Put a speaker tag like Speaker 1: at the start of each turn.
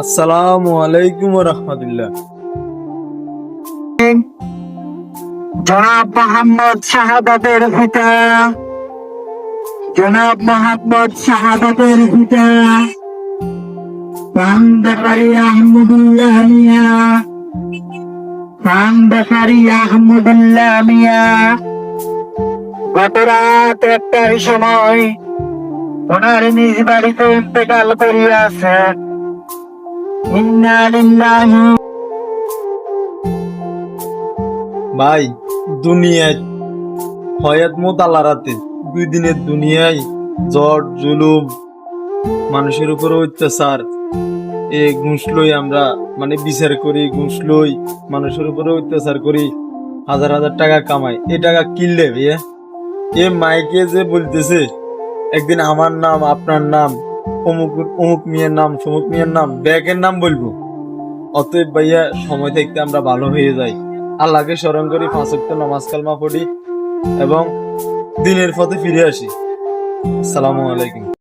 Speaker 1: আসসালামু আলাইকুম ওয়া রাহমাতুল্লাহ।
Speaker 2: জনাব মোহাম্মদ শাহাদাতের পিতা, জনাব মোহাম্মদ শাহাদাতের পিতা পান্ডাকারী আহমদুল্লাহ মিয়া, পান্ডাকারী আহমদুল্লাহ মিয়া গত রাত 1টার সময় ওনার নিজ বাড়িতে ইন্তেকাল করিয়াছে। ইন্না লিল্লাহি।
Speaker 1: ভাই, দুনিয়ায় হয়াত মত আল্লাহ রাতে 2 দিনের দুনিয়ায় জ্বর জুলুম, মানুষের উপর অত্যাচার, এ ঘুষ লই আমরা বিচার করি, ঘুষ লই মানুষের উপরে অত্যাচার করি, হাজার হাজার টাকা কামাই। এ টাকা কিনলে এ মাইকে যে বলতেছে একদিন আমার নাম আপনার নাম অমুক অমুক মিয়ার নাম সমুক মিয়ার নাম ব্যাগের নাম বলবো। অতএব ভাইয়া, সময় থাকতে আমরা ভালো হয়ে যাই, আল্লাহকে স্মরণ করি, 5 ওয়াক্ত নামাজ কালমা পড়ি এবং দিনের পথে ফিরে আসি। আসসালামু আলাইকুম।